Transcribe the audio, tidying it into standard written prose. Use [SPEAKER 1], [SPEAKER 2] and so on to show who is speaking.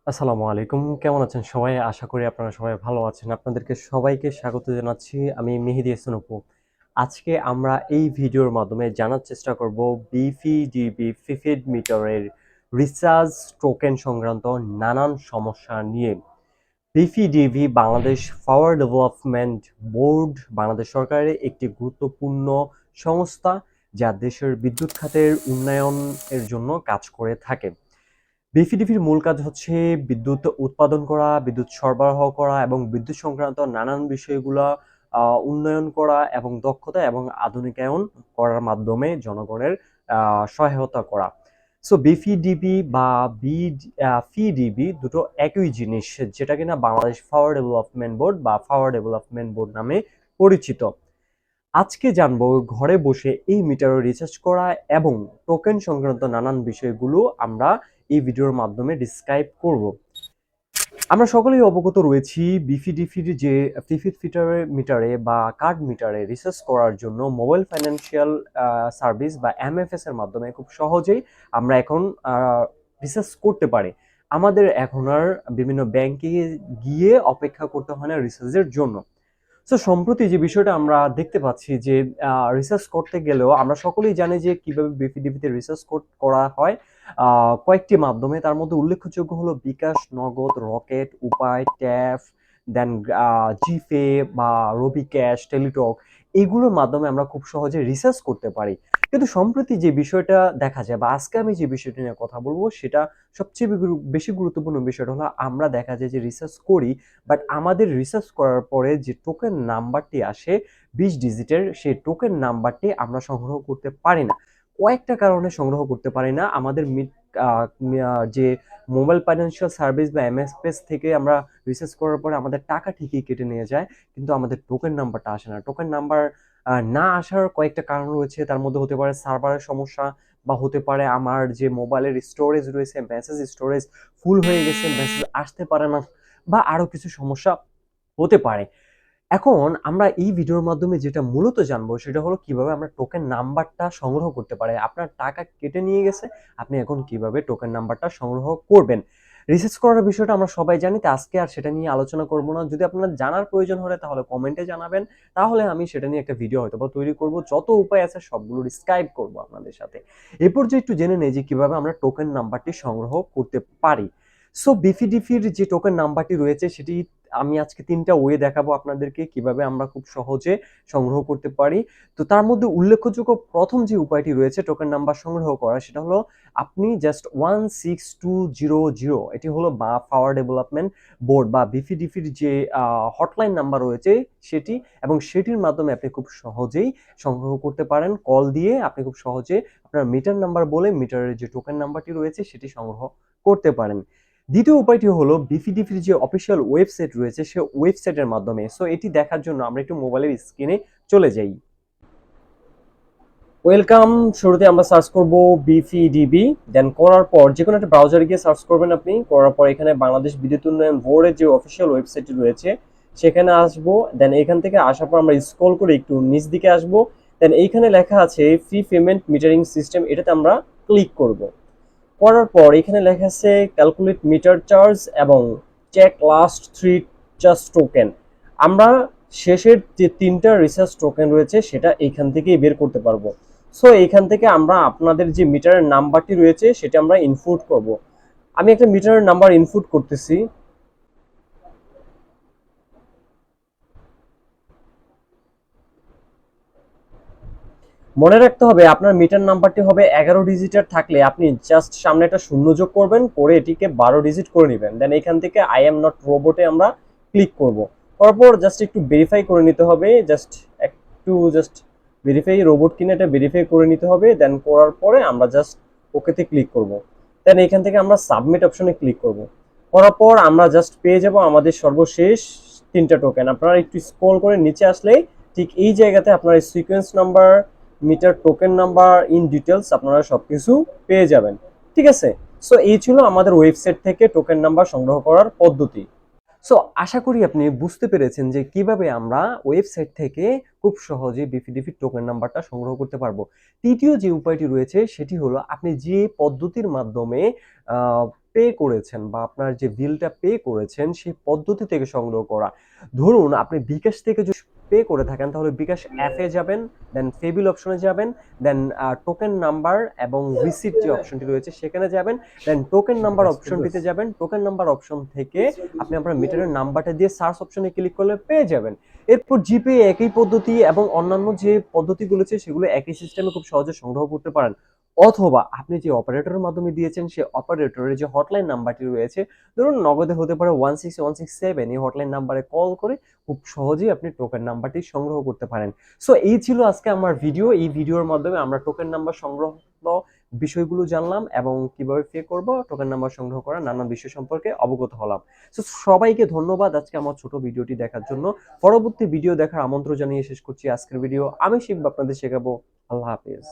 [SPEAKER 1] আসসালামু আলাইকুম। কেমন আছেন সবাই? আশা করি আপনারা সবাই ভালো আছেন। আপনাদেরকে সবাইকে স্বাগত জানাচ্ছি। আমি মেহেদী হাসান অপু। আজকে আমরা এই ভিডিওর মাধ্যমে জানার চেষ্টা করব বিপিডিবি প্রিপেইড মিটারের রিচার্জ টোকেন সংক্রান্ত নানান সমস্যা নিয়ে। BPDB Bangladesh power development board Bangladesh সরকারের একটি গুরুত্বপূর্ণ সংস্থা যা দেশের বিদ্যুৎ খাতের উন্নয়নের জন্য কাজ করে থাকে। বিপিডিবির মূল কাজ হচ্ছে বিদ্যুৎ উৎপাদন করা, বিদ্যুৎ সরবরাহ করা এবং বিদ্যুৎ সংক্রান্ত নানান বিষয়গুলো উন্নয়ন করা এবং দক্ষতা এবং আধুনিকায়ন করার মাধ্যমে জনগণের সহায়তা করা। সো বিপিডিবি বা পিডিবি দুটো একই জিনিস, যেটা কিনা বাংলাদেশ পাওয়ার ডেভেলপমেন্ট বোর্ড বা পাওয়ার ডেভেলপমেন্ট বোর্ড নামে পরিচিত। আজকে জানবো ঘরে বসে এই মিটার রিচার্জ করা এবং টোকেন সংক্রান্ত নানান বিষয়গুলো আমরা এই ভিডিওর মাধ্যমে ডিসক্রাইব করব। আমরা সকলেই অবগত রয়েছি বিপিডিপির যে প্রিপেড মিটারে বা কার্ড মিটারে রিচার্জ করার জন্য মোবাইল ফাইন্যান্সিয়াল সার্ভিস বা এমএফএস এর মাধ্যমে খুব সহজেই আমরা এখন রিচার্জ করতে পারি। আমাদের এখন আর বিভিন্ন ব্যাংকে গিয়ে অপেক্ষা করতে হয় না রিচার্জের জন্য। সো সম্প্রতি যে বিষয়টা আমরা দেখতে পাচ্ছি যে রিসার্চ করতে গেলেও আমরা সকলেই জানি যে কিভাবে বিপিডিবিতে রিসার্চ করা হয় কয়েকটি মাধ্যমে। তার মধ্যে উল্লেখযোগ্য হলো বিকাশ, নগদ, রকেট, উপায়, ট্যাপ, দেন জিপে বা রবি ক্যাশ, টেলিটক, এইগুলোর মাধ্যমে আমরা খুব সহজে রিসার্চ করতে পারি। কিন্তু সম্প্রতি যে বিষয়টা দেখা যায় বা আজকে আমি যে বিষয়টা নিয়ে কথা বলবো সেটা সবচেয়ে বেশি গুরুত্বপূর্ণ বিষয়টা হলো আমরা দেখা যায় যে রিসার্চ করি, বাট আমাদের রিসার্চ করার পরে যে টোকেন নাম্বারটি আসে 20 ডিজিটের, সেই টোকেন নাম্বারটি আমরা সংগ্রহ করতে পারি না। কয়েকটা কারণে সংগ্রহ করতে পারি না। আমাদের যে মোবাইল ফাইন্যান্সিয়াল সার্ভিস বা এমএসপিএস থেকে আমরা রিসার্চ করার পরে আমাদের টাকা ঠিকই কেটে নিয়ে যায়, কিন্তু আমাদের টোকেন নাম্বারটা আসে না। টোকেন নাম্বার না আসার কয়েকটা কারণ রয়েছে। তার মধ্যে হতে পারে সার্ভারের সমস্যা, বা হতে পারে আমার যে মোবাইলের স্টোরেজ রয়েছে, মেসেজ স্টোরেজ ফুল হয়ে গেছে, মেসেজ আসতে পারে না, বা আরো কিছু সমস্যা হতে পারে। এখন আমরা এই ভিডিওর মাধ্যমে যেটা মূলত জানবো সেটা হলো কিভাবে আমরা টোকেন নাম্বারটা সংগ্রহ করতে পারি। আপনার টাকা কেটে নিয়ে গেছে, আপনি এখন কিভাবে টোকেন নাম্বারটা সংগ্রহ করবেন। রিসার্চ করার বিষয়টা আমরা সবাই জানি, তো আজকে আর সেটা নিয়ে আলোচনা করব না। যদি আপনার জানার প্রয়োজন হলে তাহলে কমেন্টে জানাবেন, তাহলে আমি সেটা নিয়ে একটা ভিডিও হয়তো বা তৈরি করব। যত উপায় আছে সবগুলো ডিসক্রাইব করব আপনাদের সাথে। এরপর যে একটু জেনে নেই যে কিভাবে আমরা টোকেন নাম্বারটি সংগ্রহ করতে পারি। সো বিপিডিপির যে টোকেন নাম্বারটি রয়েছে সেটি আমি আজকে 3টা ওয়ে দেখাবো আপনাদেরকে কিভাবে আমরা খুব সহজে সংগ্রহ করতে পারি। তো তার মধ্যে উল্লেখযোগ্য প্রথম যে উপায়টি রয়েছে টোকেন নাম্বার সংগ্রহ করা, সেটা হলো আপনি জাস্ট 16200, এটি হলো বা পাওয়ার ডেভেলপমেন্ট বোর্ড বা বিপিডিপির যে হটলাইন নাম্বার রয়েছে সেটি, এবং সেটির মাধ্যমে আপনি খুব সহজেই সংগ্রহ করতে পারেন। কল দিয়ে আপনি খুব সহজে আপনার মিটার নাম্বার বলে মিটারের যে টোকেন নাম্বারটি রয়েছে সেটি সংগ্রহ করতে পারেন। দ্বিতীয় উপায়টি হলো বিপিডিপির যে অফিসিয়াল ওয়েবসাইট রয়েছে সে ওয়েবসাইটের মাধ্যমে। সো এটি দেখার জন্য আমরা একটু মোবাইলের স্ক্রিনে চলে যাই। ওয়েলকাম, শুরুতে আমরা সার্চ করব বিপিডিবি। দেন করার পর যে কোনো একটা ব্রাউজারে গিয়ে সার্চ করবেন আপনি। করার পর এখানে বাংলাদেশ বিদ্যুৎ উন্নয়ন বোর্ডের যে অফিসিয়াল ওয়েবসাইটটি রয়েছে সেখানে আসবো। দেন এখান থেকে আসার পর আমরা স্ক্রল করে একটু নিচ দিকে আসবো। দেন এইখানে লেখা আছে ফ্রি পেমেন্ট মিটারিং সিস্টেম, এটাতে আমরা ক্লিক করব। করার পর এখানে লেখা আছে ক্যালকুলেট মিটার চার্জ এবং চেক লাস্ট 3 চার্জ টোকেন। আমরা শেষের যে 3টা রিচার্জ টোকেন রয়েছে সেটা এইখান থেকেই বের করতে পারবো। সো এইখান থেকে আমরা আপনাদের যে মিটারের নাম্বারটি রয়েছে সেটা আমরা ইনপুট করব। আমি একটা মিটারের নাম্বার ইনপুট করতেছি। মনে রাখতে হবে আপনার মিটার নাম্বারটি হবে 11 ডিজিটের, থাকলে আপনি জাস্ট সামনে একটা শূন্য যোগ করবেন, করে এটিকে 12 ডিজিট করে নেবেন। দেন এখান থেকে আই এম নট রোবটে আমরা ক্লিক করব। করার পর জাস্ট একটু ভেরিফাই করে নিতে হবে, জাস্ট ভেরিফাই রোবট কিনা এটা ভেরিফাই করে নিতে হবে। দেন করার পরে আমরা জাস্ট ওকেতে ক্লিক করব। দেন এখান থেকে আমরা সাবমিট অপশনে ক্লিক করব। করার পর আমরা জাস্ট পেয়ে যাব আমাদের সর্বশেষ 3টা টোকেন। আপনারা একটু স্ক্রল করে নিচে আসলেই ঠিক এই জায়গাতে আপনার sequence number, meter token number, in details আপনারা সবকিছু পেয়ে যাবেন। ঠিক আছে? সো এই ছিল আমাদের ওয়েবসাইট থেকে টোকেন নাম্বার সংগ্রহ করার পদ্ধতি। সো আশা করি আপনি বুঝতে পেরেছেন যে কিভাবে আমরা ওয়েবসাইট থেকে খুব সহজে বিপিডিপি টোকেন নাম্বারটা সংগ্রহ করতে পারবো। তৃতীয় যে উপায়টি রয়েছে সেটি হলো আপনি যে পদ্ধতির মাধ্যমে পে করেছেন বা আপনার যে বিলটা পে করেছেন সেই পদ্ধতি থেকে সংগ্রহ করা। ধরুন আপনি বিকাশ থেকে যদি পে করে থাকেন তাহলে বিকাশ অ্যাপে যাবেন, দেন পে বিল অপশনে যাবেন, দেন টোকেন নাম্বার এবং রিসিট যে অপশনটি রয়েছে সেখানে যাবেন, দেন টোকেন নাম্বার অপশনটিতে যাবেন। টোকেন নাম্বার অপশন থেকে আপনি আপনার মিটারের নাম্বারটা দিয়ে সার্চ অপশনে ক্লিক করলে পেয়ে যাবেন। এরপর জিপে একই পদ্ধতি এবং অন্যান্য যে পদ্ধতিগুলো আছে সেগুলো একই সিস্টেমে খুব সহজে সংগ্রহ করতে পারেন। অথবা আপনি যে অপারেটরের মাধ্যমে দিয়েছেন সেই অপারেটরের যে হটলাইন নাম্বারটি রয়েছে, ধরুন নগদে হতে পারে 16167, এই হটলাইন নাম্বারে কল করে খুব সহজেই আপনি টোকেন নাম্বারটি সংগ্রহ করতে পারেন। সো এই ছিল আজকে আমার ভিডিও। এই ভিডিওর মাধ্যমে আমরা টোকেন নাম্বার সংগ্রহ বিষয়গুলো জানলাম এবং কিভাবে পে করব, টোকেন নাম্বার সংগ্রহ করা নানান বিষয় সম্পর্কে অবগত হলাম। সো সবাইকে ধন্যবাদ আজকে আমার ছোট ভিডিওটি দেখার জন্য। পরবর্তী ভিডিও দেখার আমন্ত্রণ জানিয়ে শেষ করছি আজকের ভিডিও। আমি শিখব, আপনাদের শেখাবো। আল্লাহ হাফেজ।